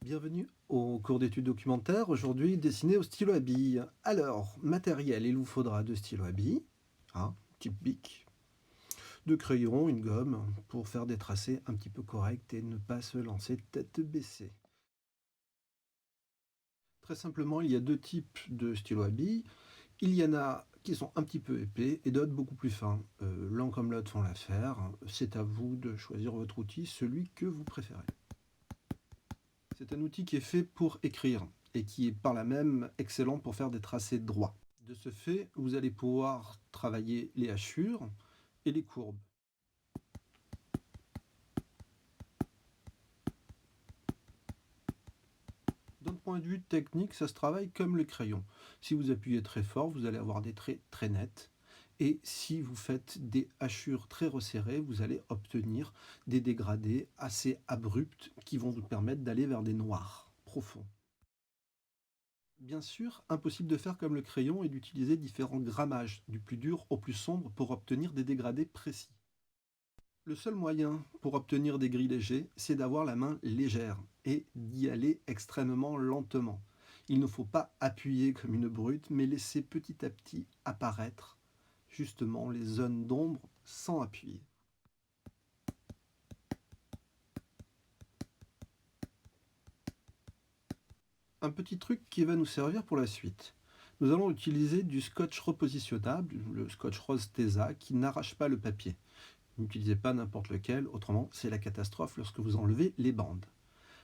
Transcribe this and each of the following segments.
Bienvenue au cours d'études documentaires, aujourd'hui dessiné au stylo à billes. Alors, matériel, il vous faudra deux stylos à billes, type bic, deux crayons, une gomme, pour faire des tracés un petit peu corrects et ne pas se lancer tête baissée. Très simplement, il y a deux types de stylos à billes. Il y en a qui sont un petit peu épais et d'autres beaucoup plus fins. L'un comme l'autre font l'affaire. C'est à vous de choisir votre outil, celui que vous préférez. C'est un outil qui est fait pour écrire et qui est par là même excellent pour faire des tracés droits. De ce fait, vous allez pouvoir travailler les hachures et les courbes. D'un point de vue technique, ça se travaille comme le crayon. Si vous appuyez très fort, vous allez avoir des traits très nets. Et si vous faites des hachures très resserrées, vous allez obtenir des dégradés assez abrupts qui vont vous permettre d'aller vers des noirs profonds. Bien sûr, impossible de faire comme le crayon et d'utiliser différents grammages, du plus dur au plus sombre, pour obtenir des dégradés précis. Le seul moyen pour obtenir des gris légers, c'est d'avoir la main légère et d'y aller extrêmement lentement. Il ne faut pas appuyer comme une brute, mais laisser petit à petit apparaître justement les zones d'ombre sans appuyer. Un petit truc qui va nous servir pour la suite. Nous allons utiliser du scotch repositionnable, le scotch rose Tesa, qui n'arrache pas le papier. N'utilisez pas n'importe lequel, autrement c'est la catastrophe lorsque vous enlevez les bandes.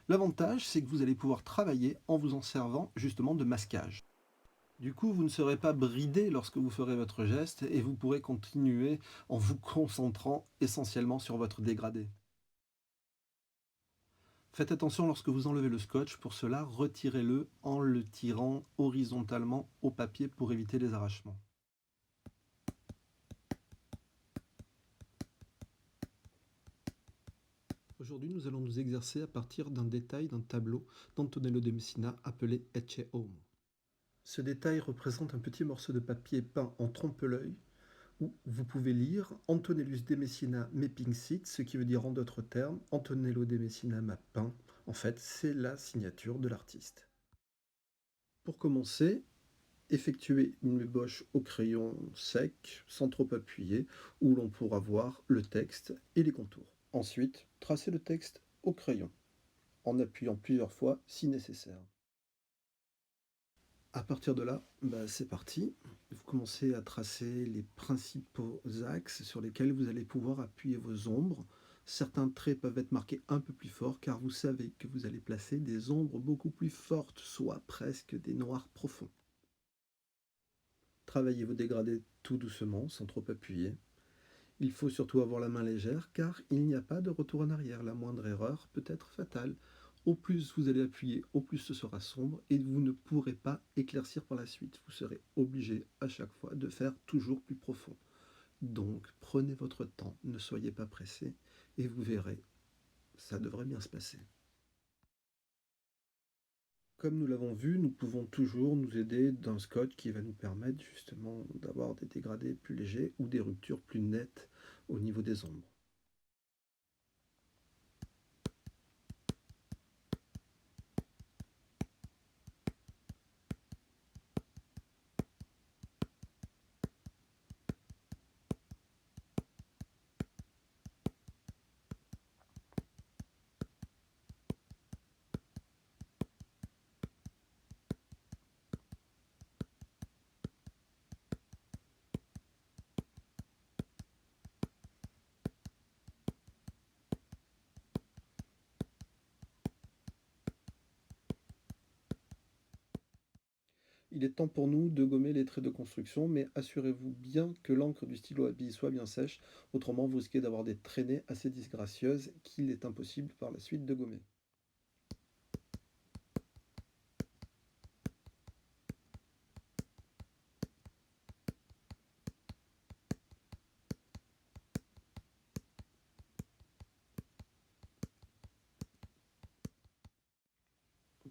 L'avantage, c'est que vous allez pouvoir travailler en vous en servant justement de masquage. Du coup, vous ne serez pas bridé lorsque vous ferez votre geste et vous pourrez continuer en vous concentrant essentiellement sur votre dégradé. Faites attention lorsque vous enlevez le scotch, pour cela retirez-le en le tirant horizontalement au papier pour éviter les arrachements. Aujourd'hui, nous allons nous exercer à partir d'un détail d'un tableau d'Antonello de Messina appelé Ecce Homo. Ce détail représente un petit morceau de papier peint en trompe-l'œil où vous pouvez lire Antonellus de Messina me pinxit, ce qui veut dire en d'autres termes Antonello de Messina m'a peint. En fait, c'est la signature de l'artiste. Pour commencer, effectuez une ébauche au crayon sec, sans trop appuyer, où l'on pourra voir le texte et les contours. Ensuite, tracez le texte au crayon, en appuyant plusieurs fois si nécessaire. À partir de là, c'est parti. Vous commencez à tracer les principaux axes sur lesquels vous allez pouvoir appuyer vos ombres. Certains traits peuvent être marqués un peu plus fort car vous savez que vous allez placer des ombres beaucoup plus fortes, soit presque des noirs profonds. Travaillez vos dégradés tout doucement, sans trop appuyer. Il faut surtout avoir la main légère car il n'y a pas de retour en arrière. La moindre erreur peut être fatale. Au plus vous allez appuyer, au plus ce sera sombre et vous ne pourrez pas éclaircir par la suite. Vous serez obligé à chaque fois de faire toujours plus profond. Donc prenez votre temps, ne soyez pas pressé et vous verrez, ça devrait bien se passer. Comme nous l'avons vu, nous pouvons toujours nous aider d'un scotch qui va nous permettre justement d'avoir des dégradés plus légers ou des ruptures plus nettes au niveau des ombres. Il est temps pour nous de gommer les traits de construction, mais assurez-vous bien que l'encre du stylo à billes soit bien sèche, autrement vous risquez d'avoir des traînées assez disgracieuses qu'il est impossible par la suite de gommer.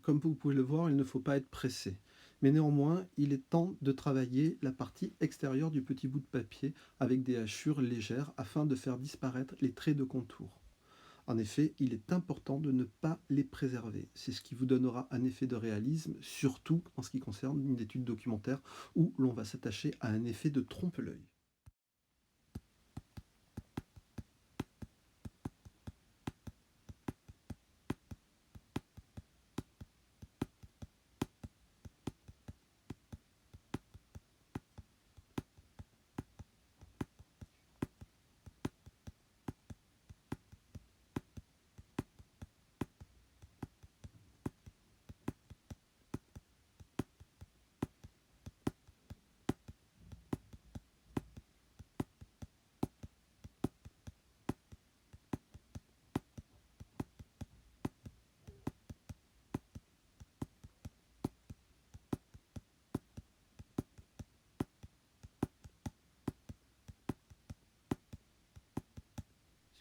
Comme vous pouvez le voir, il ne faut pas être pressé. Mais néanmoins, il est temps de travailler la partie extérieure du petit bout de papier avec des hachures légères afin de faire disparaître les traits de contour. En effet, il est important de ne pas les préserver. C'est ce qui vous donnera un effet de réalisme, surtout en ce qui concerne une étude documentaire où l'on va s'attacher à un effet de trompe-l'œil.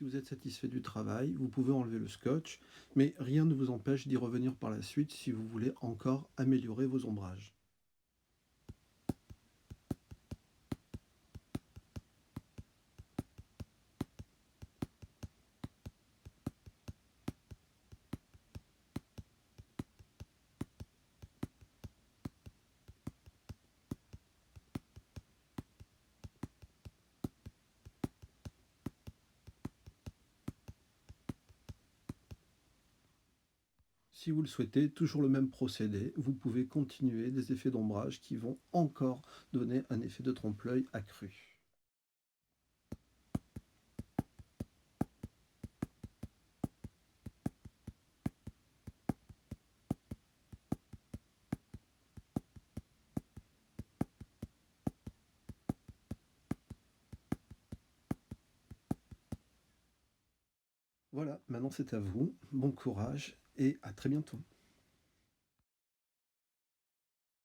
Si vous êtes satisfait du travail, vous pouvez enlever le scotch, mais rien ne vous empêche d'y revenir par la suite si vous voulez encore améliorer vos ombrages. Si vous le souhaitez, toujours le même procédé, vous pouvez continuer des effets d'ombrage qui vont encore donner un effet de trompe-l'œil accru. Voilà, maintenant c'est à vous. Bon courage et à très bientôt.